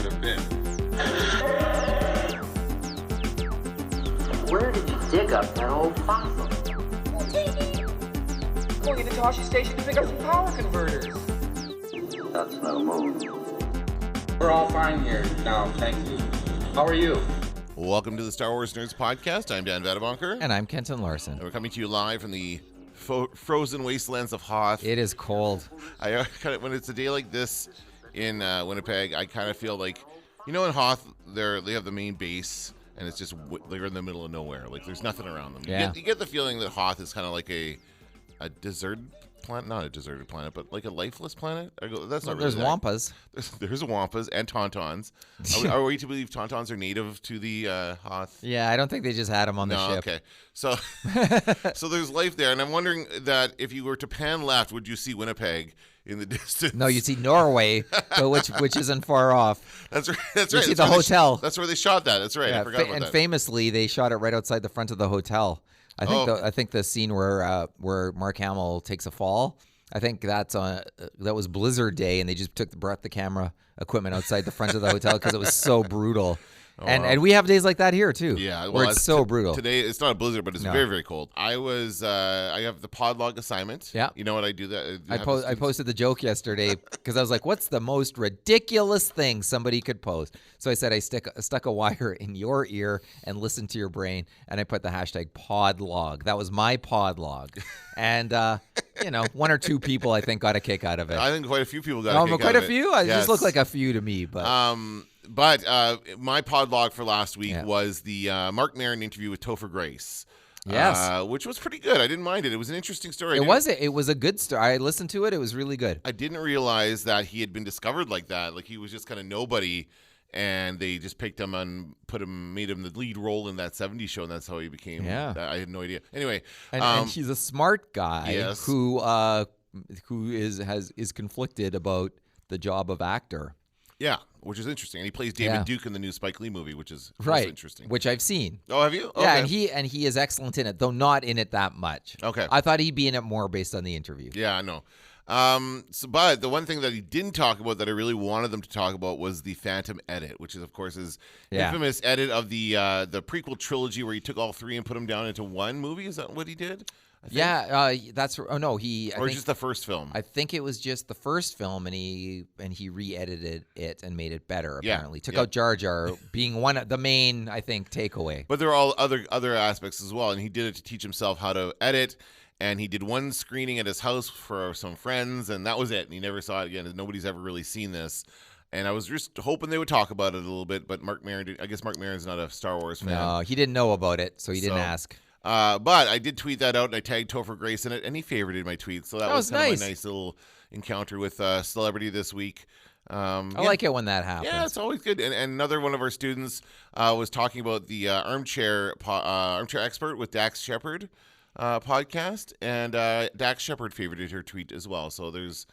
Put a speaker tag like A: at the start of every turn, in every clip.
A: would have been.
B: Where did you dig up that old fossil?
C: Going into Toshi Station to pick up some power converters.
B: That's no move.
A: We're all fine here now, thank you. How are you?
D: Welcome to the Star Wars Nerds Podcast. I'm Dan Vadabonker.
E: And I'm Kenton Larson.
D: And we're coming to you live from the frozen wastelands of Hoth.
E: It is cold.
D: I kind of, when it's a day like this in Winnipeg, I kind of feel like, you know, in Hoth, they have the main base, and it's just they're in the middle of nowhere. Like, there's nothing around them.
E: Yeah.
D: You get the feeling that Hoth is kind of like a deserted planet, not a deserted planet, but like a lifeless planet. That's not really.
E: There's wampas.
D: There's wampas and tauntauns. Are we to believe tauntauns are native to the Hoth?
E: Yeah, I don't think they just had them on the ship.
D: Okay. So there's life there, and I'm wondering that if you were to pan left, would you see Winnipeg in the distance?
E: No, you see Norway, but which isn't far off.
D: That's right. That's
E: you
D: right.
E: see the hotel.
D: That's where they shot that. That's right.
E: Yeah,
D: I forgot about
E: and
D: that.
E: famously, they shot it right outside the front of the hotel. I think the scene where Mark Hamill takes a fall, I think that was Blizzard Day, and they just brought the camera equipment outside the front of the hotel because it was so brutal. And we have days like that here too.
D: Yeah, well,
E: where it's so brutal.
D: Today it's not a blizzard, but it's very, very cold. I have the podlog assignment.
E: Yeah.
D: You know what I do? That
E: I posted the joke yesterday because I was like, "What's the most ridiculous thing somebody could post?" So I said I stuck a wire in your ear and listened to your brain, and I put the hashtag podlog. That was my podlog, and one or two people I think got a kick out of it.
D: I think quite a few people got a kick out of it.
E: Quite a few.
D: Yes.
E: It just looked like a few to me, but.
D: But my podlog for last week was the Mark Maron interview with Topher Grace.
E: Yes.
D: Which was pretty good. I didn't mind it. It was an interesting story.
E: It was a good story. I listened to it. It was really good.
D: I didn't realize that he had been discovered like that. Like, he was just kind of nobody, and they just picked him and made him the lead role in that 70s show, and that's how he became.
E: Yeah.
D: I had no idea. Anyway.
E: And he's a smart guy
D: yes.
E: who is conflicted about the job of actor.
D: Yeah, which is interesting. And he plays David Duke in the new Spike Lee movie, which is also interesting.
E: Which I've seen.
D: Oh, have you? Okay.
E: Yeah, and he is excellent in it, though not in it that much.
D: Okay.
E: I thought he'd be in it more based on the interview.
D: Yeah, I know. But the one thing that he didn't talk about that I really wanted them to talk about was the Phantom edit, which is, of course, his infamous edit of the prequel trilogy where he took all three and put them down into one movie. Is that what he did?
E: Yeah, that's. Oh no,
D: just the first film.
E: I think it was just the first film, and he re-edited it and made it better. Apparently, took out Jar Jar being one of the main, I think, takeaway.
D: But there are all other aspects as well, and he did it to teach himself how to edit. And he did one screening at his house for some friends, and that was it. And he never saw it again. And nobody's ever really seen this. And I was just hoping they would talk about it a little bit. But I guess Mark Maron's not a Star Wars fan.
E: No, he didn't know about it, so he didn't ask.
D: But I did tweet that out, and I tagged Topher Grace in it, and he favorited my tweet. So that was kind of a nice little encounter with a celebrity this week.
E: I like it when that happens.
D: Yeah, it's always good. And another one of our students was talking about the Armchair Expert with Dax Shepard podcast, and Dax Shepard favorited her tweet as well. So there's,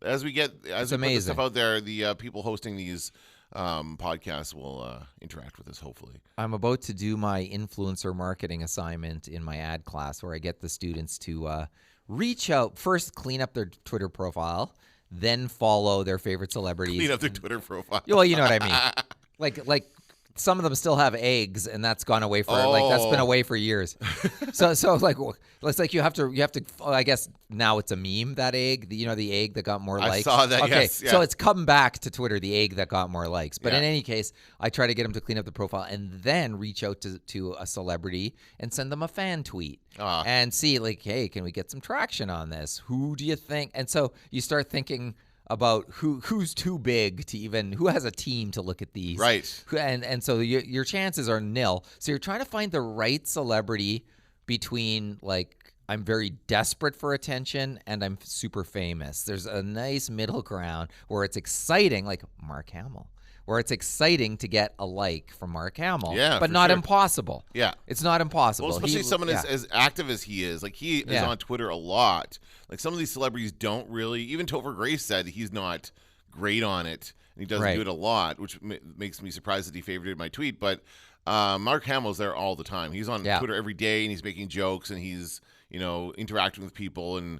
D: as we put this stuff out there, the people hosting these podcasts will interact with us, hopefully.
E: I'm about to do my influencer marketing assignment in my ad class where I get the students to reach out, first clean up their Twitter profile, then follow their favorite celebrities.
D: Clean up their Twitter profile.
E: Well, you know what I mean. Like some of them still have eggs, and that's gone away that's been away for years. So it's like you have to. I guess now it's a meme, that egg. The egg that got more likes.
D: I saw that.
E: Okay,
D: yes. Yeah.
E: So it's come back to Twitter, the egg that got more likes. But in any case, I try to get them to clean up the profile and then reach out to a celebrity and send them a fan tweet and see, like, hey, can we get some traction on this? Who do you think? And so you start thinking about who's too big to even, who has a team to look at these,
D: right?
E: And so your chances are nil. So you're trying to find the right celebrity between, like, I'm very desperate for attention and I'm super famous. There's a nice middle ground where it's exciting, like Mark Hamill, where it's exciting to get a like from Mark Hamill, but not impossible.
D: Yeah,
E: it's not impossible.
D: Well, especially someone as active as he is. Like, he is on Twitter a lot. Like, some of these celebrities don't really. Even Topher Grace said he's not great on it, and he doesn't do it a lot, which makes me surprised that he favorited my tweet. But Mark Hamill's there all the time. He's on Twitter every day, and he's making jokes, and he's interacting with people, and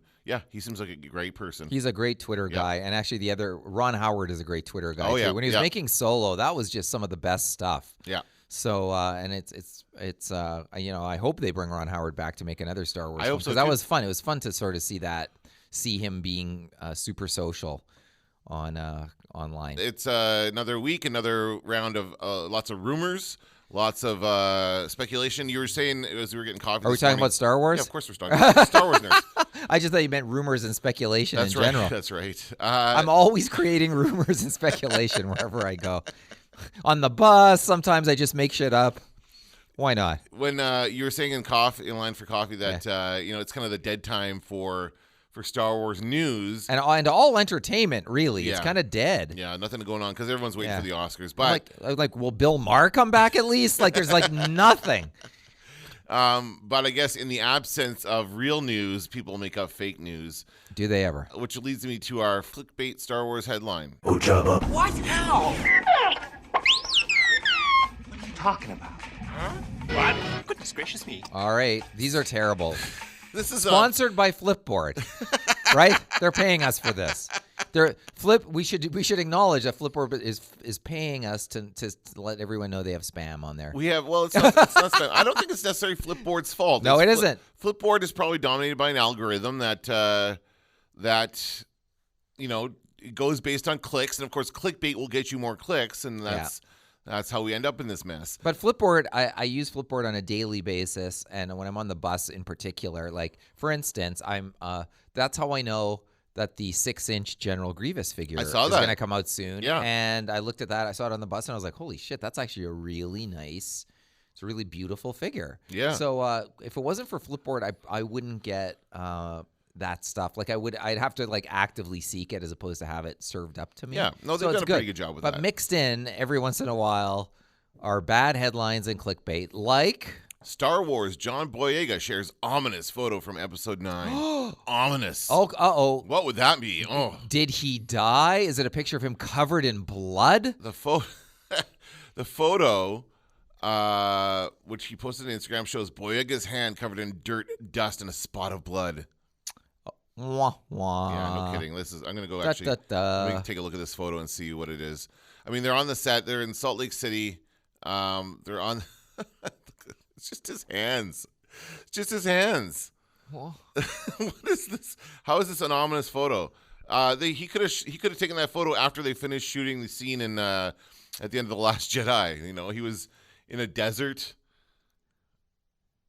D: he seems like a great person.
E: He's a great Twitter guy, and actually the other Ron Howard is a great Twitter guy too.
D: Yeah.
E: When he was making Solo, that was just some of the best stuff.
D: Yeah.
E: So and it's I hope they bring Ron Howard back to make another Star Wars.
D: I hope so,
E: because that
D: too.
E: was fun. It was fun to sort of see him being super social on online.
D: It's another week, another round of lots of rumors, lots of speculation. You were saying as we were getting coffee.
E: Are we talking about Star Wars?
D: Yeah, of course we're talking about Star Wars nerds.
E: I just thought you meant rumors and speculation in
D: right.
E: general.
D: That's right.
E: I'm always creating rumors and speculation wherever I go. On the bus, sometimes I just make shit up. Why not?
D: When you were saying in line for coffee that it's kind of the dead time for Star Wars news
E: and all entertainment, really, it's kind of dead.
D: Yeah, nothing going on because everyone's waiting for the Oscars. But
E: like, will Bill Maher come back at least? Like, there's like nothing.
D: But I guess in the absence of real news, people make up fake news.
E: Do they ever?
D: Which leads me to our clickbait Star Wars headline.
C: What? How? What are you talking about? Huh? What? Goodness gracious me.
E: All right, these are terrible.
D: This is
E: sponsored by Flipboard, right? They're paying us for this. We should acknowledge that Flipboard is paying us to let everyone know they have spam on there.
D: It's not spam. I don't think it's necessarily Flipboard's fault.
E: No, it isn't.
D: Flipboard is probably dominated by an algorithm that it goes based on clicks, and of course, clickbait will get you more clicks, and that's how we end up in this mess.
E: But Flipboard, I use Flipboard on a daily basis, and when I'm on the bus in particular, like for instance, that's how I know that the 6-inch General Grievous figure is going to come out soon.
D: Yeah.
E: And I looked at that, I saw it on the bus, and I was like, holy shit, that's actually a really nice, it's a really beautiful figure.
D: Yeah.
E: So if it wasn't for Flipboard, I wouldn't get that stuff. Like I'd have to like actively seek it as opposed to have it served up to me.
D: Yeah, no, they've done a pretty good job with that.
E: But mixed in every once in a while are bad headlines and clickbait, like
D: Star Wars. John Boyega shares ominous photo from Episode 9. Ominous.
E: Oh, uh-oh.
D: What would that be? Oh,
E: did he die? Is it a picture of him covered in blood?
D: The photo, which he posted on Instagram, shows Boyega's hand covered in dirt, dust, and a spot of blood.
E: Wah, wah.
D: Yeah, no kidding. I'm gonna go actually. Let me take a look at this photo and see what it is. I mean, they're on the set. They're in Salt Lake City. They're on. It's just his hands. It's just his hands. What is this? How is this an ominous photo? He could have taken that photo after they finished shooting the scene in at the end of The Last Jedi. He was in a desert.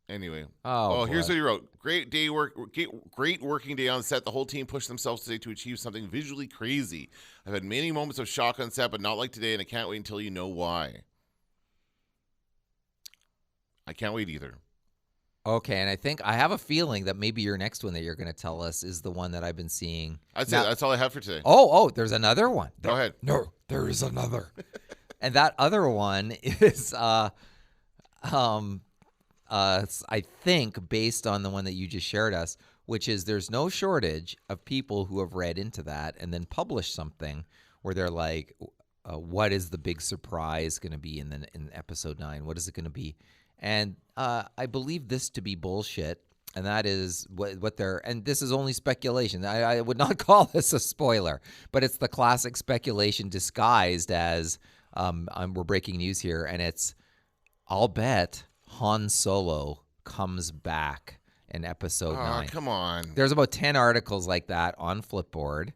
D: Anyway. Here's what he wrote. Great working day on set. The whole team pushed themselves today to achieve something visually crazy. I've had many moments of shock on set, but not like today, and I can't wait until you know why. I can't wait either.
E: Okay, and I have a feeling that maybe your next one that you're going to tell us is the one that I've been seeing.
D: That's it. That's all I have for today.
E: Oh, there's another one.
D: Go ahead.
E: No, there is another. And that other one is I think based on the one that you just shared us, which is there's no shortage of people who have read into that and then published something where they're like, what is the big surprise going to be in episode 9? What is it going to be? And I believe this to be bullshit, and that is what they're. And this is only speculation. I would not call this a spoiler, but it's the classic speculation disguised as we're breaking news here, and it's I'll bet Han Solo comes back in episode 9.
D: Come on.
E: There's about 10 articles like that on Flipboard,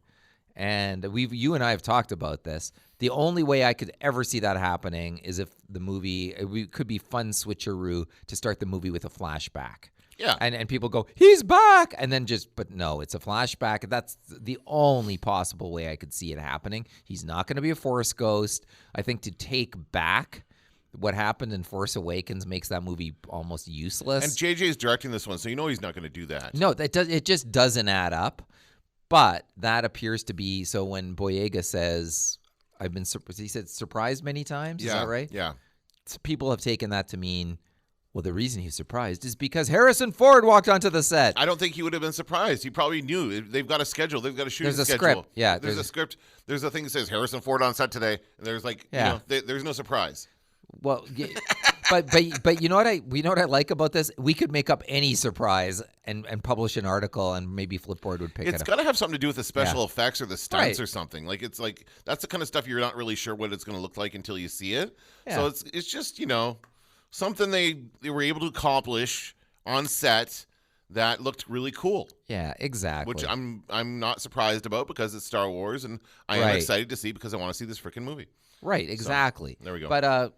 E: and you and I have talked about this. The only way I could ever see that happening is if the movie, it could be fun switcheroo to start the movie with a flashback.
D: Yeah.
E: And people go, he's back. And then but no, it's a flashback. That's the only possible way I could see it happening. He's not going to be a Force ghost. I think to take back what happened in Force Awakens makes that movie almost useless.
D: And JJ's directing this one, so he's not going to do that.
E: No, it just doesn't add up. But that appears to be, so when Boyega says, he said surprised many times, is that right?
D: Yeah.
E: People have taken that to mean Well, the reason he's surprised is because Harrison Ford walked onto the set.
D: I don't think he would have been surprised. He probably knew. They've got a schedule. They've got a shooting
E: There's a
D: schedule.
E: script. Yeah,
D: there's a script. There's a thing that says Harrison Ford on set today. And there's there's no surprise.
E: Well, but you know what I like about this? We could make up any surprise and publish an article, and maybe Flipboard would pick it up.
D: It's got to have something to do with the special effects or the stunts or something. Like it's like that's the kind of stuff you're not really sure what it's going to look like until you see it. Yeah. So it's just something they were able to accomplish on set that looked really cool.
E: Yeah, exactly.
D: Which I'm not surprised about because it's Star Wars, and I am excited to see because I want to see this freaking movie.
E: Right, exactly.
D: So, there we go.
E: But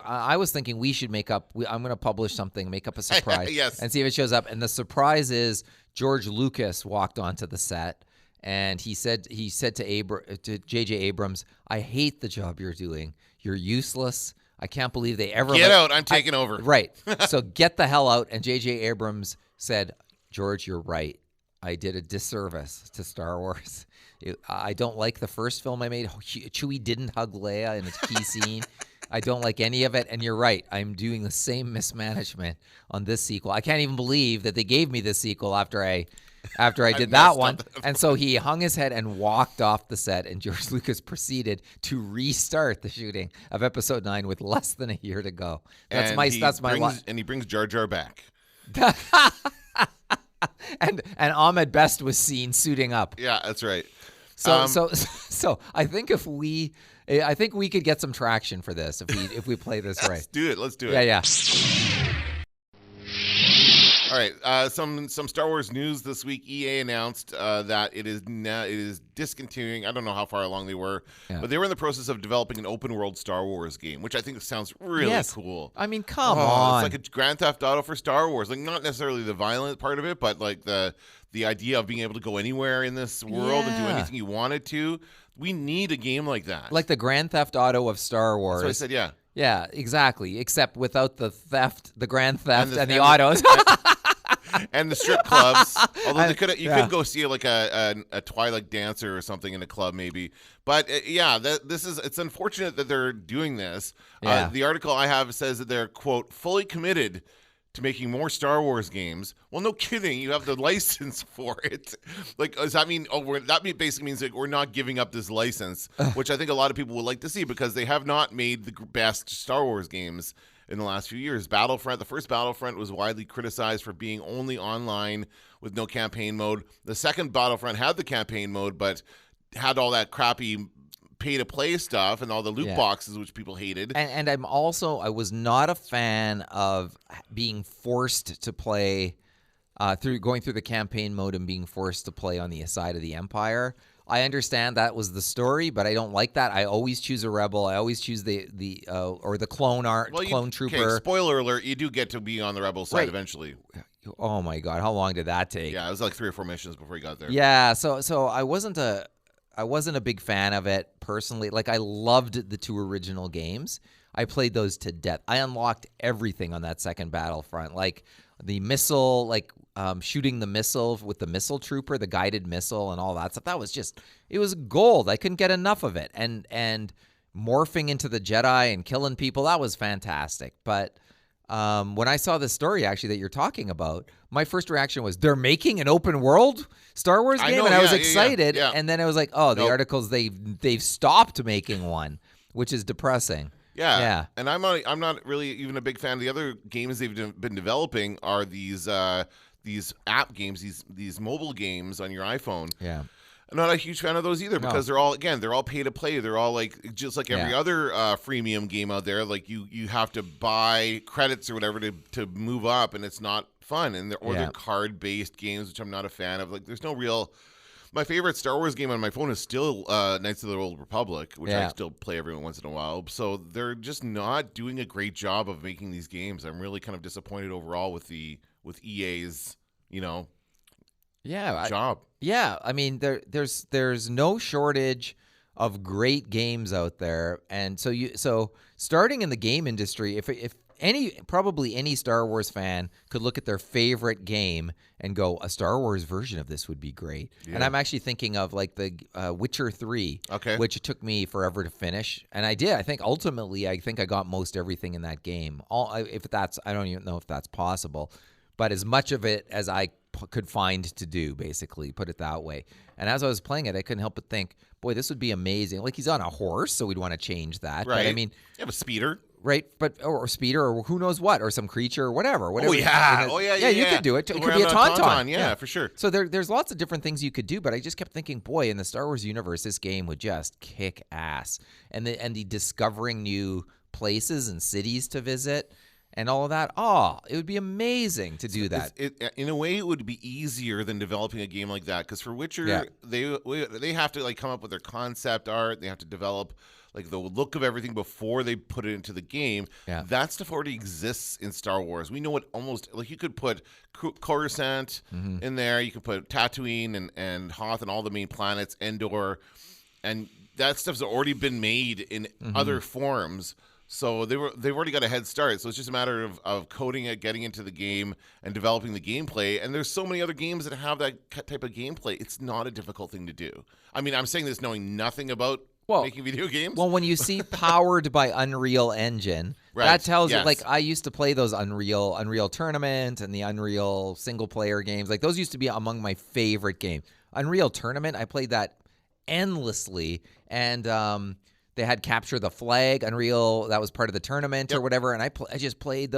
E: I was thinking we should make up. I'm going to publish something, make up a surprise,
D: yes,
E: and see if it shows up. And the surprise is George Lucas walked onto the set, and he said to J.J. Abrams, "I hate the job you're doing. You're useless. I can't believe they ever
D: get out. I'm taking over."
E: Right. So get the hell out. And J.J. Abrams said, "George, you're right. I did a disservice to Star Wars. I don't like the first film I made. Chewie didn't hug Leia in a key scene. I don't like any of it. And you're right. I'm doing the same mismanagement on this sequel. I can't even believe that they gave me this sequel after I did that one." And so he hung his head and walked off the set, and George Lucas proceeded to restart the shooting of Episode 9 with less than a year to go. That's my
D: and he brings Jar Jar back.
E: and Ahmed Best was seen suiting up.
D: Yeah, that's right.
E: So I think we could get some traction for this if we play this right.
D: Let's do it.
E: Yeah.
D: All right, some Star Wars news this week. EA announced that it is discontinuing. I don't know how far along they were, but they were in the process of developing an open world Star Wars game, which I think sounds really cool.
E: I mean, come on,
D: it's like a Grand Theft Auto for Star Wars. Like not necessarily the violent part of it, but like the idea of being able to go anywhere in this world and do anything you wanted to. We need a game like that,
E: like the Grand Theft Auto of Star Wars.
D: That's what I said. Yeah.
E: Yeah, exactly. Except without the theft, the grand theft, and the autos.
D: And the strip clubs. Although you could go see like a Twilight dancer or something in a club maybe. But it's unfortunate that they're doing this.
E: Yeah.
D: The article I have says that they're, quote, fully committed to making more Star Wars games. Well, no kidding. You have the license for it. Like, does that mean? Basically means like we're not giving up this license, which I think a lot of people would like to see because they have not made the best Star Wars games in the last few years. Battlefront, the first Battlefront was widely criticized for being only online with no campaign mode. The second Battlefront had the campaign mode, but had all that crappy pay-to-play stuff and all the loot boxes, which people hated.
E: And I was not a fan of being forced to play going through the campaign mode and being forced to play on the side of the Empire. I understand that was the story, but I don't like that. I always choose a rebel. I always choose the clone trooper.
D: Okay, spoiler alert: you do get to be on the rebel side eventually.
E: Oh my god, how long did that take?
D: Yeah, it was like 3 or 4 missions before you got there.
E: Yeah, so I wasn't a big fan of it personally. Like I loved the 2 original games. I played those to death. I unlocked everything on that second Battlefront, like the missile, like shooting the missile with the missile trooper, the guided missile, and all that stuff. That was it was gold. I couldn't get enough of it. And morphing into the Jedi and killing people, that was fantastic. But when I saw the story actually that you're talking about, my first reaction was they're making an open world Star Wars game, and I was excited.
D: Yeah.
E: And then I was like, oh, the articles they've stopped making one, which is depressing.
D: Yeah. And I'm not really even a big fan of the other games they've been developing are these app games, these mobile games on your iPhone.
E: Yeah.
D: I'm not a huge fan of those either because they're all pay to play. They're all like just like every other freemium game out there. Like you have to buy credits or whatever to move up, and it's not fun. And they're card based games, which I'm not a fan of. Like there's no real. My favorite Star Wars game on my phone is still Knights of the Old Republic, which I still play every once in a while. So they're just not doing a great job of making these games. I'm really kind of disappointed overall with EA's, job.
E: I mean, there's no shortage of great games out there, and so starting in the game industry, if probably any Star Wars fan could look at their favorite game and go, a Star Wars version of this would be great. Yeah. And I'm actually thinking of like the Witcher 3, which it took me forever to finish, and I did. I think ultimately, I got most everything in that game. I don't even know if that's possible, but as much of it as I could find to do, basically, put it that way. And as I was playing it, I couldn't help but think, boy, this would be amazing. Like, he's on a horse, so we'd want to change that.
D: Right.
E: But I mean,
D: you have a speeder.
E: Right, but or speeder or who knows what, or some creature or whatever.
D: Oh yeah,
E: yeah. You could do it. It could be a tauntaun.
D: Yeah, for sure.
E: So there's lots of different things you could do, but I just kept thinking, boy, in the Star Wars universe, this game would just kick ass. And the discovering new places and cities to visit and all of that. Oh, it would be amazing to do that.
D: In a way, it would be easier than developing a game like that, because for Witcher, they have to like come up with their concept art. They have to develop like the look of everything before they put it into the game. Yeah. That stuff already exists in Star Wars. We know it almost, like you could put Coruscant in there. You could put Tatooine and Hoth and all the main planets, Endor, and that stuff's already been made in other forms. So they've already got a head start. So it's just a matter of coding it, getting into the game, and developing the gameplay. And there's so many other games that have that type of gameplay. It's not a difficult thing to do. I mean, I'm saying this knowing nothing about making video games.
E: Well, when you see powered by Unreal Engine, that tells you, like, I used to play those Unreal Tournament and the Unreal single-player games. Like, those used to be among my favorite games. Unreal Tournament, I played that endlessly. And they had Capture the Flag, Unreal, that was part of the tournament or whatever. And I just played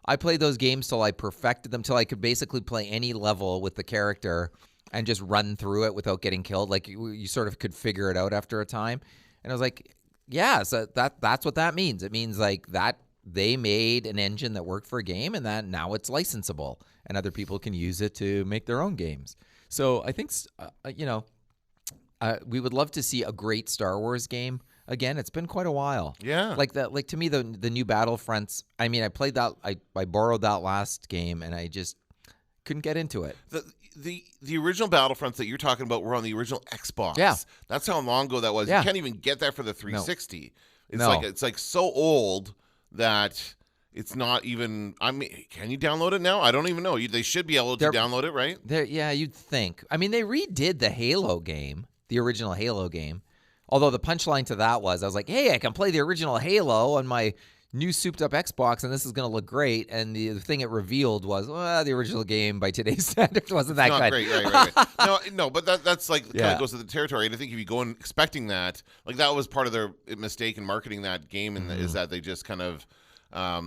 E: I played those games till I perfected them, till I could basically play any level with the character and just run through it without getting killed. Like, you sort of could figure it out after a time. And I was like, yeah, so that's what that means. It means like that they made an engine that worked for a game, and that now it's licensable and other people can use it to make their own games. So I think, we would love to see a great Star Wars game. Again, it's been quite a while.
D: Yeah.
E: Like to me, the new Battlefronts, I mean, I played that, I borrowed that last game and I just couldn't get into it.
D: The original Battlefronts that you're talking about were on the original Xbox.
E: Yeah.
D: That's how long ago that was.
E: Yeah.
D: You can't even get that for the 360.
E: No.
D: It's like so old that it's not even, I mean, can you download it now? I don't even know. They should be able to download it, right?
E: Yeah, you'd think. I mean, they redid the Halo game, the original Halo game. Although the punchline to that was, I was like, hey, I can play the original Halo on my new souped-up Xbox, and this is going to look great. And the thing it revealed was, well, the original game by today's standards wasn't that good.
D: Great, right. No, but that's like kind of goes to the territory. And I think if you go in expecting that, like that was part of their mistake in marketing that game, and is that they just kind of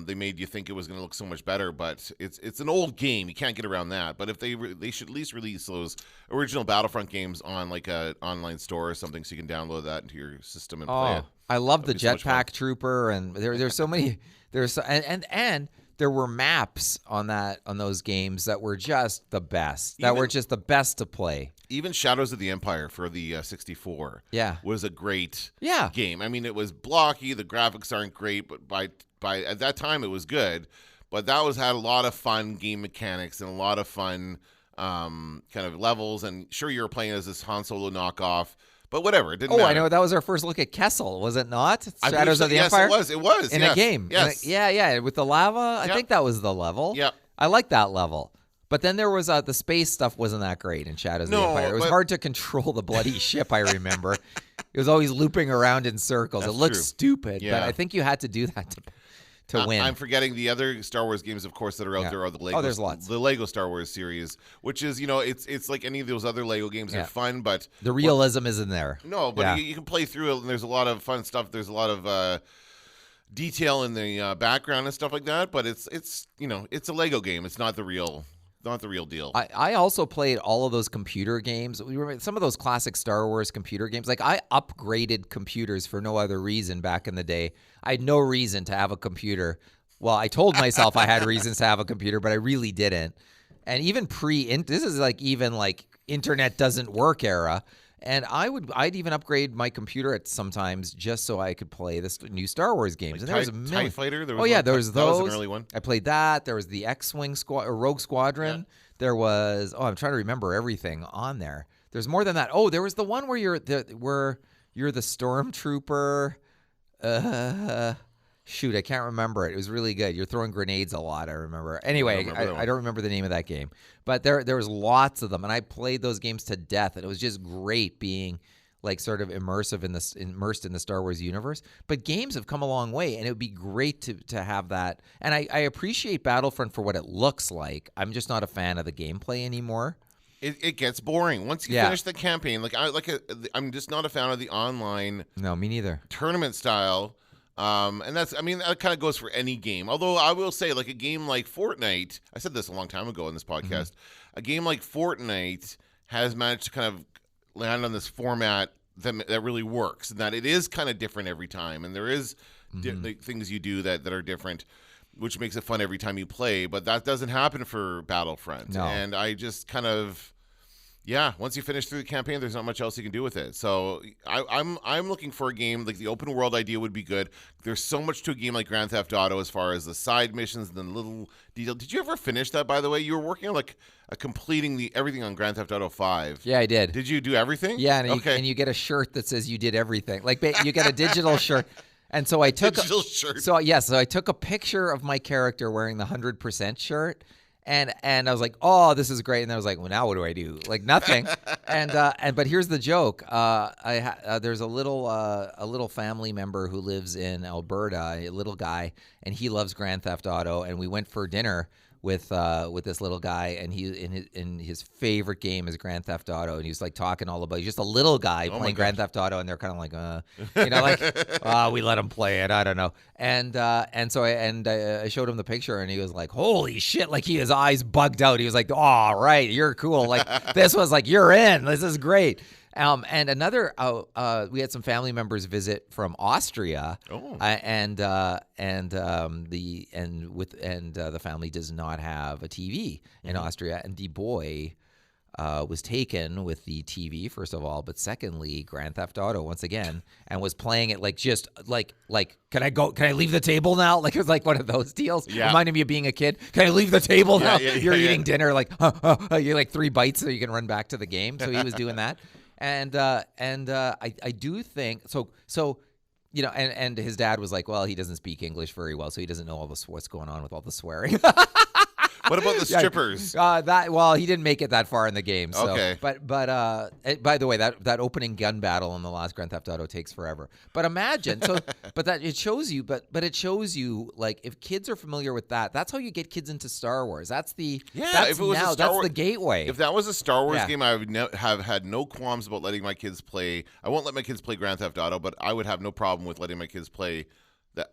D: they made you think it was going to look so much better. But it's an old game. You can't get around that. But if they should at least release those original Battlefront games on like a online store or something, so you can download that into your system and play it.
E: I love the Jetpack Trooper, and there's so many. And there were maps on those games that were just the best. Were just the best to play. Even
D: Shadows of the Empire for the 64, was a great game. I mean, it was blocky. The graphics aren't great, but by at that time it was good. But that had a lot of fun game mechanics and a lot of fun kind of levels. And sure, you were playing as this Han Solo knockoff. But whatever, it didn't matter.
E: I know. That was our first look at Kessel, was it not? Shadows of the Empire?
D: Yes, it was.
E: In a game.
D: Yes.
E: Yeah. With the lava, I think that was the level.
D: Yeah.
E: I like that level. But then there was the space stuff wasn't that great in Shadows of the Empire. It was hard to control the bloody ship, I remember. It was always looping around in circles. It looked stupid, but I think you had to do that to win.
D: I'm forgetting the other Star Wars games, of course, that are out there are the Lego.
E: Oh, there's lots.
D: The Lego Star Wars series, which is, it's like any of those other Lego games are fun, but
E: the realism isn't there.
D: No, but you can play through it, and there's a lot of fun stuff. There's a lot of detail in the background and stuff like that. But it's a Lego game. It's not the real deal.
E: I also played all of those computer games. We remember some of those classic Star Wars computer games. Like, I upgraded computers for no other reason back in the day. I had no reason to have a computer. Well, I told myself I had reasons to have a computer, but I really didn't. And even this is like even like internet doesn't work era. And I'd even upgrade my computer at sometimes just so I could play this new Star Wars games.
D: Like
E: and there was a million.
D: TIE Fighter?
E: There was those.
D: That was an early one.
E: I played that. There was the X-Wing Rogue Squadron. Yeah. There was, I'm trying to remember everything on there. There's more than that. Oh, there was the one where you're the stormtrooper. Shoot, I can't remember it. It was really good. You're throwing grenades a lot, I remember. Anyway, I don't remember the name of that game. But there was lots of them, and I played those games to death, and it was just great being like sort of immersed in the Star Wars universe. But games have come a long way, and it would be great to have that. And I appreciate Battlefront for what it looks like. I'm just not a fan of the gameplay anymore.
D: It gets boring once you finish the campaign. I'm just not a fan of the online.
E: No, me neither.
D: Tournament style. And that kind of goes for any game. Although I will say, like a game like Fortnite, I said this a long time ago in this podcast, a game like Fortnite has managed to kind of land on this format that really works, and that it is kind of different every time. And there is things you do that are different, which makes it fun every time you play. But that doesn't happen for Battlefront.
E: No.
D: And I just kind of... once you finish through the campaign, there's not much else you can do with it. So I'm looking for a game like the open world idea would be good. There's so much to a game like Grand Theft Auto as far as the side missions and the little detail. Did you ever finish that, by the way? You were working on completing everything on Grand Theft Auto 5.
E: Yeah, I did.
D: Did you do everything?
E: Yeah, and you get a shirt that says you did everything. Like you get a digital shirt. And so I took
D: digital shirt.
E: So I took a picture of my character wearing the 100% shirt. And I was like, oh, this is great. And I was like, well, now what do I do? Like nothing. But here's the joke. There's a little family member who lives in Alberta, a little guy, and he loves Grand Theft Auto. And we went for dinner with this little guy, and he in his favorite game is Grand Theft Auto, and he was like talking all about. He's just a little guy playing Grand Theft Auto, and they're kind of like, we let him play it. I don't know. And so I showed him the picture, and he was like, holy shit! Like his eyes bugged out. He was like, oh right, you're cool. Like this was like you're in. This is great. And another, we had some family members visit from Austria, the family does not have a TV in Austria, and the boy was taken with the TV first of all, but secondly, Grand Theft Auto once again, and was playing it like can I leave the table now? Like it was like one of those deals, reminding me of being a kid. Can I leave the table now? You're eating dinner, like you're like 3 bites so you can run back to the game. So he was doing that. And I do think so. You know, and his dad was like, well, he doesn't speak English very well, so he doesn't know what's going on with all the swearing.
D: What about the strippers?
E: He didn't make it that far in the game. So.
D: Okay.
E: But by the way, that opening gun battle in the last Grand Theft Auto takes forever. But imagine it shows you like if kids are familiar with that, that's how you get kids into Star Wars. That's the that's the gateway.
D: If that was a Star Wars game, I would have had no qualms about letting my kids play. I won't let my kids play Grand Theft Auto, but I would have no problem with letting my kids play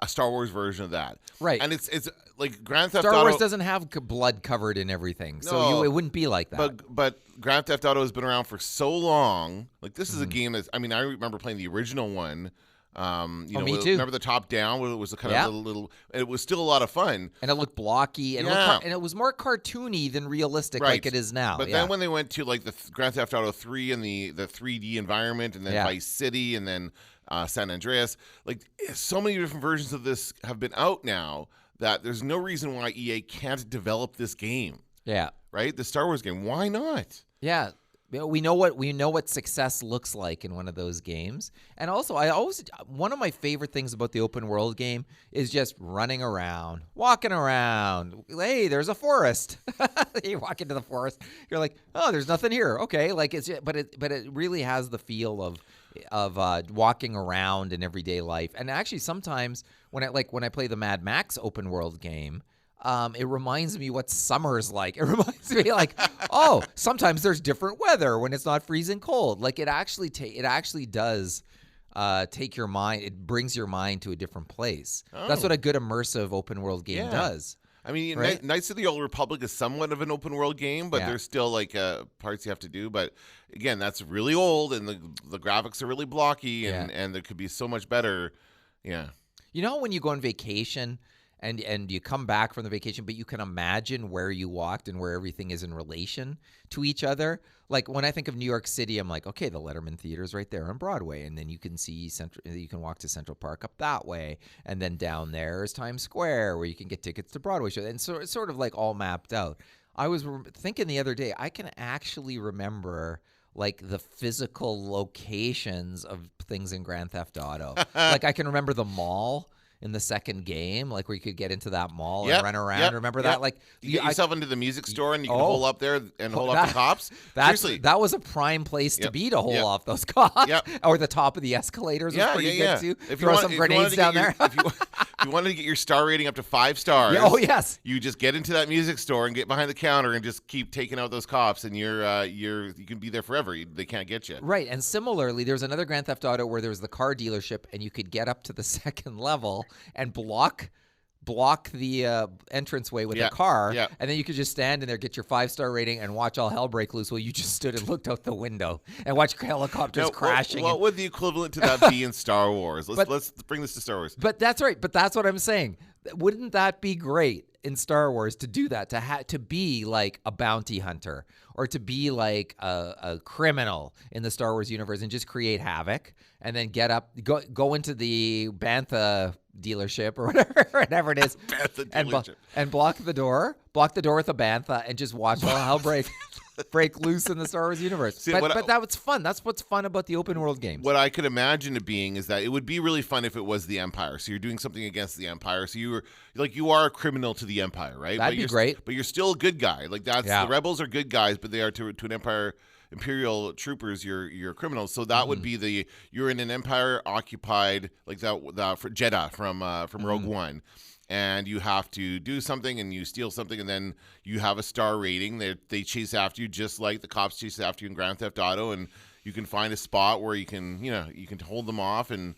D: a Star Wars version of that.
E: Right.
D: And it's like Grand Theft Auto.
E: Star Wars doesn't have blood covered in everything. So it wouldn't be like that.
D: But Grand Theft Auto has been around for so long. Like this is a game that's, I remember playing the original one.
E: Me too.
D: Remember the top down where it was a kind of little, it was still a lot of fun.
E: And it looked blocky and it was more cartoony than realistic like it is now.
D: But then when they went to like the Grand Theft Auto 3 and the 3D environment and then Vice City and then San Andreas, like so many different versions of this have been out now that there's no reason why EA can't develop this game.
E: Yeah.
D: Right? The Star Wars game. Why not?
E: Yeah. We know what success looks like in one of those games. And also, one of my favorite things about the open world game is just running around, walking around. Hey, there's a forest. You walk into the forest, you're like, oh, there's nothing here. Okay, like but it really has the feel of walking around in everyday life. And actually, sometimes when I play the Mad Max open world game. It reminds me what summer's like. It reminds me like, oh, sometimes there's different weather when it's not freezing cold. Like it actually does take your mind. It brings your mind to a different place. Oh. That's what a good immersive open world game does.
D: I mean,
E: right?
D: Knights of the Old Republic is somewhat of an open world game, but there's still like parts you have to do. But again, that's really old, and the graphics are really blocky, and there could be so much better. Yeah.
E: You know when you go on vacation. And you come back from the vacation, but you can imagine where you walked and where everything is in relation to each other. Like when I think of New York City, I'm like, okay, the Letterman Theater is right there on Broadway, and then you can see you can walk to Central Park up that way, and then down there is Times Square where you can get tickets to Broadway shows, and so it's sort of like all mapped out. I was thinking the other day, I can actually remember like the physical locations of things in Grand Theft Auto. Like I can remember the mall. in the second game, like where you could get into that mall
D: Yep,
E: and run around.
D: yep,
E: Remember
D: yep.
E: that? Like
D: You get yourself into the music store and you can
E: Oh.
D: hold up there and hold up the cops. Seriously.
E: That was a prime place to
D: Yep,
E: be to hold
D: yep.
E: off those cops.
D: Yep.
E: Or the top of the escalators was pretty good too.
D: If
E: Throw
D: you
E: some
D: if you wanted
E: grenades
D: to
E: down
D: get
E: there.
D: if you wanted to get your star rating up to 5 stars,
E: Yeah, oh, yes.
D: you just get into that music store and get behind the counter and just keep taking out those cops, and you can be there forever. They can't get you.
E: Right, and similarly, there was another Grand Theft Auto where there was the car dealership, and you could get up to the second level and block the entranceway with a car, and then you could just stand in there, get your 5-star rating, and watch all hell break loose while you just stood and looked out the window and watched helicopters crashing.
D: What would the equivalent to that be in Star Wars? Let's bring this to Star Wars.
E: But that's right. But that's what I'm saying. Wouldn't that be great in Star Wars to do that? To be like a bounty hunter, or to be like a criminal in the Star Wars universe and just create havoc, and then go into the Bantha dealership or whatever it is, and block the door with a Bantha and just watch all hell break loose in the Star Wars universe.
D: See,
E: but that was fun. That's what's fun about the open world games.
D: What I could imagine it being is that it would be really fun if it was the Empire. So you're doing something against the Empire. So you are a criminal to the Empire, right?
E: That'd be great.
D: But you're still a good guy. Like the rebels are good guys, but they are to an Empire. Imperial troopers, you're criminals. So that would be you're in an Empire occupied, like that for Jeddah from Rogue One, and you have to do something and you steal something, and then you have a star rating. They chase after you just like the cops chase after you in Grand Theft Auto, and you can find a spot where you can hold them off, and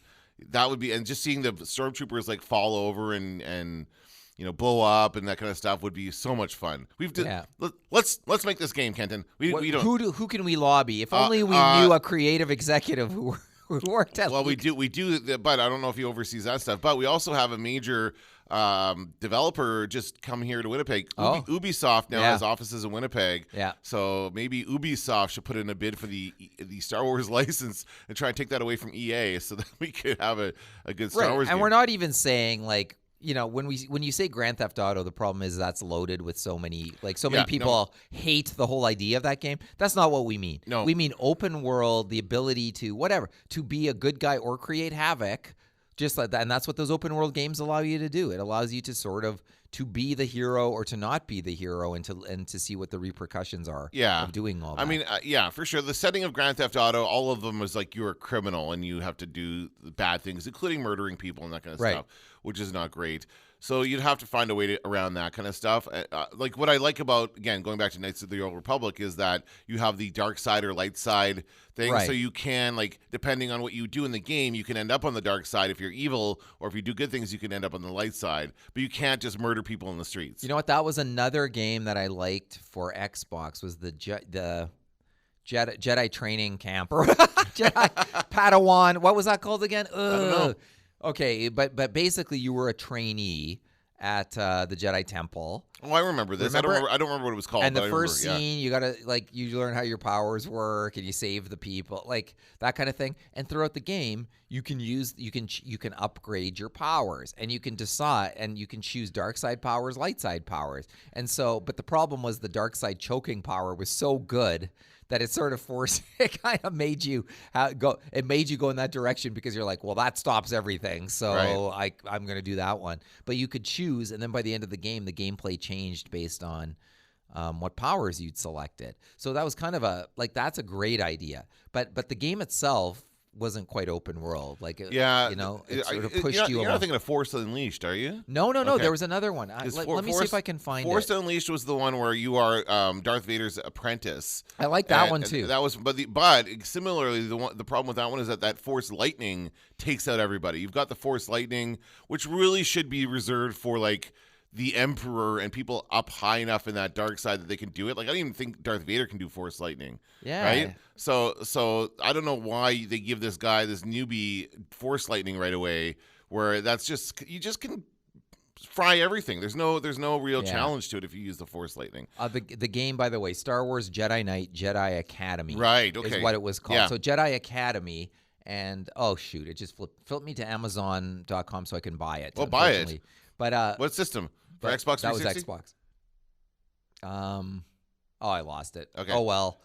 D: that would be, and just seeing the stormtroopers like fall over and blow up and that kind of stuff would be so much fun. Let's make this game, Kenton. We don't.
E: Who can we lobby? If only we knew a creative executive who worked at.
D: Well, we do, but I don't know if he oversees that stuff. But we also have a major developer just come here to Winnipeg. Ubisoft now has offices in Winnipeg.
E: Yeah.
D: So maybe Ubisoft should put in a bid for the Star Wars license and try and take that away from EA so that we could have a good Star Wars game.
E: And we're not even saying like, when you say Grand Theft Auto, the problem is that's loaded with so many people hate the whole idea of that game. That's not what we mean.
D: No.
E: We mean open world, the ability to be a good guy or create havoc, just like that. And that's what those open world games allow you to do. It allows you to sort of to be the hero or to not be the hero, and to see what the repercussions are of doing all that.
D: I mean, for sure. The setting of Grand Theft Auto, all of them is like you're a criminal and you have to do bad things, including murdering people and that kind of stuff, which is not great. So you'd have to find a way around that kind of stuff. Like what I like about, again, going back to Knights of the Old Republic, is that you have the dark side or light side thing.
E: Right.
D: So you can, like, depending on what you do in the game, you can end up on the dark side if you're evil, or if you do good things, you can end up on the light side. But you can't just murder people in the streets.
E: You know what? That was another game that I liked for Xbox, was the Jedi training camp, or Jedi Padawan. What was that called again?
D: I don't know.
E: Okay, but basically you were a trainee at the Jedi Temple.
D: Oh, I remember this. I don't remember what it was called.
E: And the first scene, you gotta you learn how your powers work, and you save the people, like that kind of thing. And throughout the game, you can upgrade your powers, and you can decide, and you can choose dark side powers, light side powers. And so, but the problem was the dark side choking power was so good that it sort of forced, it kind of made you go in that direction, because you're like, well, that stops everything, so I'm going to do that one. But you could choose, and then by the end of the game, the gameplay changed based on what powers you'd selected. So that was kind of that's a great idea. But the game itself wasn't quite open world. It sort of pushed you along.
D: You're not thinking of Force Unleashed, are you?
E: No.
D: Okay.
E: There was another one. Let me see if I can find it.
D: Force Unleashed was the one where you are Darth Vader's apprentice.
E: I like that one too.
D: That was, but similarly, the problem with that one is that Force Lightning takes out everybody. You've got the Force Lightning, which really should be reserved for the Emperor and people up high enough in that dark side that they can do it. I don't even think Darth Vader can do Force Lightning.
E: Yeah.
D: Right? So I don't know why they give this guy, this newbie, Force Lightning right away, where you just can fry everything. There's no real challenge to it if you use the Force Lightning.
E: The game, by the way, Star Wars Jedi Knight Jedi Academy.
D: Right, okay.
E: Is what it was called.
D: Yeah.
E: So Jedi Academy, and it just flipped me to Amazon.com so I can buy it.
D: Well, buy it.
E: But
D: what system? For Xbox 360?
E: That was Xbox. I lost it.
D: Okay.
E: Oh well.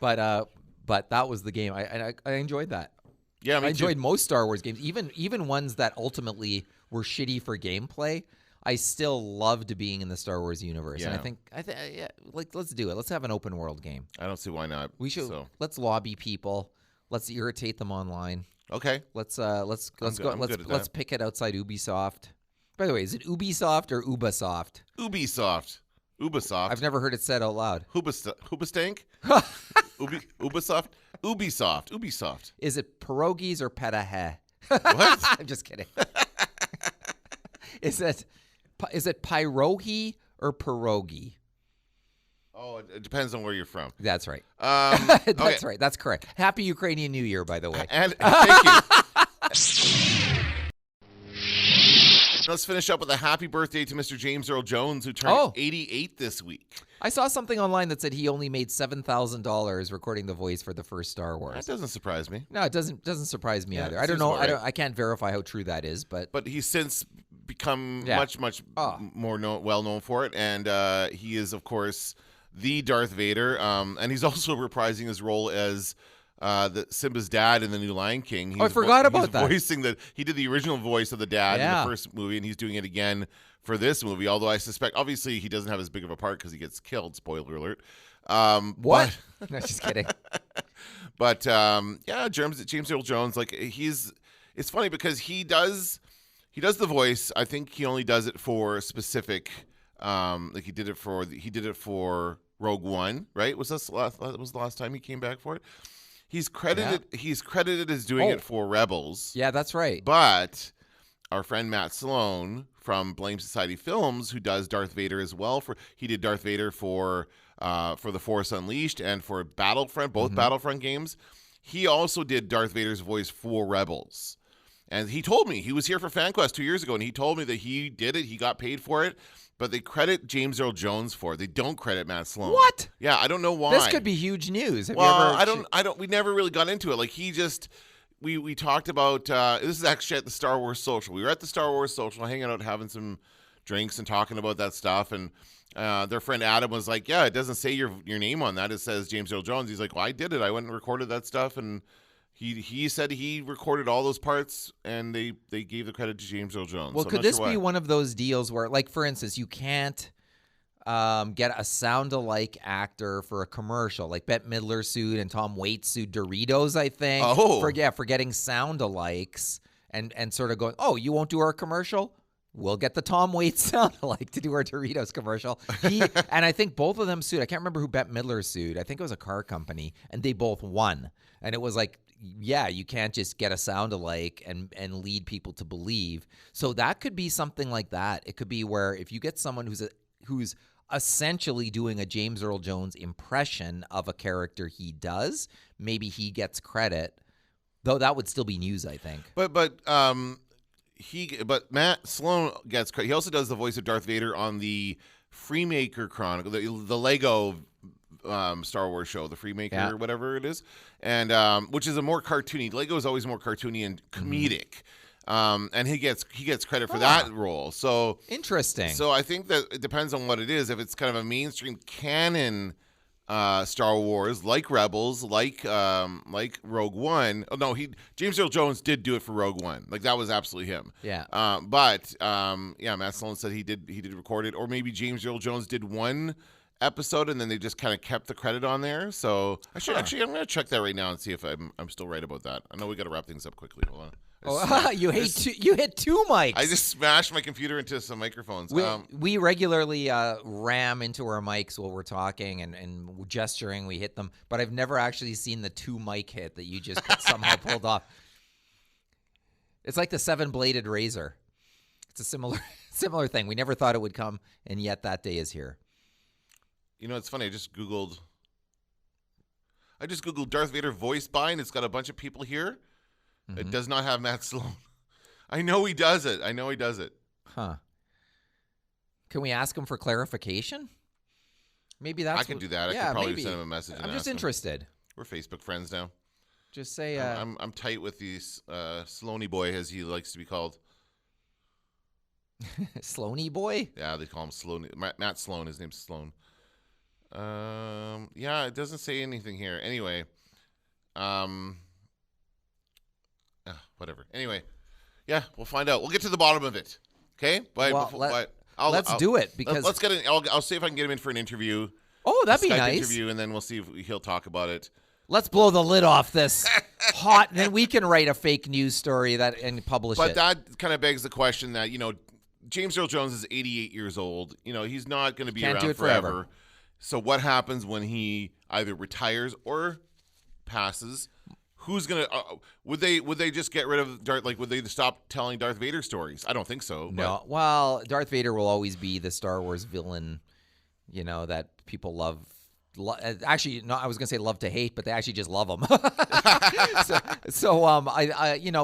E: But that was the game. I enjoyed that.
D: Yeah, me
E: I enjoyed
D: too.
E: most Star Wars games, even ones that ultimately were shitty for gameplay. I still loved being in the Star Wars universe, and yeah, like let's do it. Let's have an open world game.
D: I don't see why not.
E: We should.
D: So.
E: Let's lobby people. Let's irritate them online.
D: Okay.
E: Let's
D: good.
E: let's pick it outside Ubisoft. By the way, is it Ubisoft or Ubisoft?
D: Ubisoft.
E: I've never heard it said out loud.
D: Ubistank? Ubisoft? Ubisoft.
E: Is it pierogies or petahe?
D: What?
E: I'm just kidding. Is it pyrogi or pierogi?
D: Oh, it depends on where you're from.
E: That's right.
D: Okay.
E: That's right. That's correct. Happy Ukrainian New Year, by the way.
D: And thank you. Let's finish up with a happy birthday to Mr. James Earl Jones, who turned 88 this week.
E: I saw something online that said he only made $7,000 recording the voice for the first Star Wars.
D: That doesn't surprise me.
E: No, it doesn't surprise me either. I don't know.
D: Right.
E: I can't verify how true that is, but
D: he's since become much more well known for it, and he is, of course, the Darth Vader, and he's also reprising his role as Simba's dad in the new Lion King.
E: I forgot about that.
D: He did the original voice of the dad in the first movie, and he's doing it again for this movie. Although I suspect, obviously, he doesn't have as big of a part because he gets killed. Spoiler alert.
E: What? No, just kidding.
D: But James Earl Jones, like it's funny because he does the voice. I think he only does it for specific. Like he did it for Rogue One, right? Was the last time he came back for it? He's credited. Yeah. He's credited as doing it for Rebels.
E: Yeah, that's right.
D: But our friend Matt Sloan from Blame Society Films, who does Darth Vader as well, he did Darth Vader for The Force Unleashed and for Battlefront, both Battlefront games. He also did Darth Vader's voice for Rebels. And he told me, he was here for FanQuest 2 years ago, and he told me that he did it, he got paid for it, but they credit James Earl Jones for it. They don't credit Matt Sloan.
E: What?
D: Yeah, I don't know why.
E: This could be huge news.
D: We never really got into it. Like we talked about, this is actually at the Star Wars Social. We were at the Star Wars Social, hanging out, having some drinks and talking about that stuff, and their friend Adam was like, yeah, it doesn't say your name on that. It says James Earl Jones. He's like, well, I did it. I went and recorded that stuff, and he said he recorded all those parts, and they gave the credit to James Earl Jones.
E: Well,
D: so
E: could this be one of those deals where, like, for instance, you can't get a sound-alike actor for a commercial, like Bette Midler sued and Tom Waits sued Doritos, I think.
D: Oh.
E: For getting sound-alikes and sort of going, oh, you won't do our commercial? We'll get the Tom Waits sound-alike to do our Doritos commercial. And I think both of them sued. I can't remember who Bette Midler sued. I think it was a car company, and they both won. And it was like, yeah, you can't just get a sound-alike and lead people to believe. So that could be something like that. It could be where if you get someone who's essentially doing a James Earl Jones impression of a character he does, maybe he gets credit. Though that would still be news, I think.
D: But Matt Sloan gets credit. He also does the voice of Darth Vader on the Freemaker Chronicle, the Lego Star Wars show, the Freemaker or whatever it is, and which is a more cartoony. Lego is always more cartoony and comedic, and he gets credit for that role. So
E: interesting.
D: So I think that it depends on what it is. If it's kind of a mainstream canon Star Wars, like Rebels, like Rogue One. Oh no, James Earl Jones did do it for Rogue One. Like that was absolutely him.
E: Yeah.
D: Matt Sloan said he did record it, or maybe James Earl Jones did one episode and then they just kind of kept the credit on there. So I'm going to check that right now and see if I'm still right about that. I know we got to wrap things up quickly. Hold on.
E: You hit two mics.
D: I just smashed my computer into some microphones.
E: We regularly ram into our mics while we're talking and gesturing. We hit them, but I've never actually seen the two mic hit that you just somehow pulled off. It's like the 7-bladed razor. It's a similar thing. We never thought it would come, and yet that day is here.
D: You know, it's funny. I just Googled Darth Vader voice by, and it's got a bunch of people here. Mm-hmm. It does not have Matt Sloan. I know he does it.
E: Huh. Can we ask him for clarification? Maybe that's...
D: I can do that. I can probably send him a message.
E: I'm just interested.
D: We're Facebook friends now.
E: Just say...
D: I'm tight with these Sloany boy, as he likes to be called.
E: Sloany boy?
D: Yeah, they call him Sloan. Matt Sloan. His name's Sloan. It doesn't say anything here. Anyway, whatever. Anyway, yeah, we'll find out. We'll get to the bottom of it. Okay?
E: Let's do it because
D: let's get in. I'll see if I can get him in for an interview.
E: Oh, that'd be
D: Skype
E: nice.
D: Interview, and then we'll see if he'll talk about it.
E: Let's blow the lid off this hot, and then we can write a fake news story and publish it.
D: But that kind of begs the question that, James Earl Jones is 88 years old. He's not going to be around forever. So what happens when he either retires or passes? Who's going to would they just get rid of Darth? Like, would they stop telling Darth Vader stories? I don't think so.
E: No. Well, Darth Vader will always be the Star Wars villain, that people love. Actually, no, I was gonna say love to hate, but they actually just love him.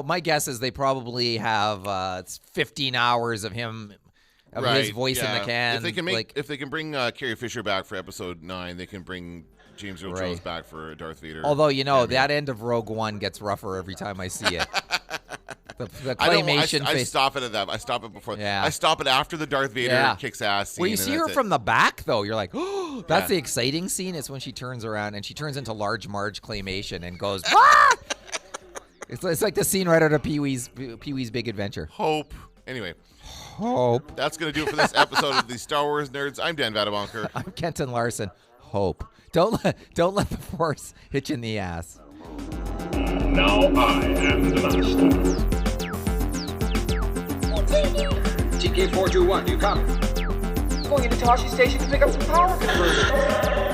E: My guess is they probably have it's 15 hours of him, his voice in the can.
D: If they can bring Carrie Fisher back for Episode 9, they can bring James Earl Jones back for Darth Vader.
E: Although that end of Rogue One gets rougher every time I see it. The claymation
D: I
E: face.
D: stop it at that. I stop it before.
E: Yeah.
D: I stop it after the Darth Vader kicks ass scene.
E: Where you see her from the back, though, you're like, oh, that's the exciting scene. It's when she turns around and she turns into Large Marge claymation and goes, ah! It's like the scene right out of Pee-wee's Big Adventure.
D: Hope. Anyway.
E: Hope.
D: That's going to do it for this episode of the Star Wars Nerds. I'm Dan Vadabonker.
E: I'm Kenton Larson. Hope. Don't let the Force hit you in the ass.
F: Now I am the master.
A: TK421, you coming?
G: Going into Toshi Station to pick up some power conversion.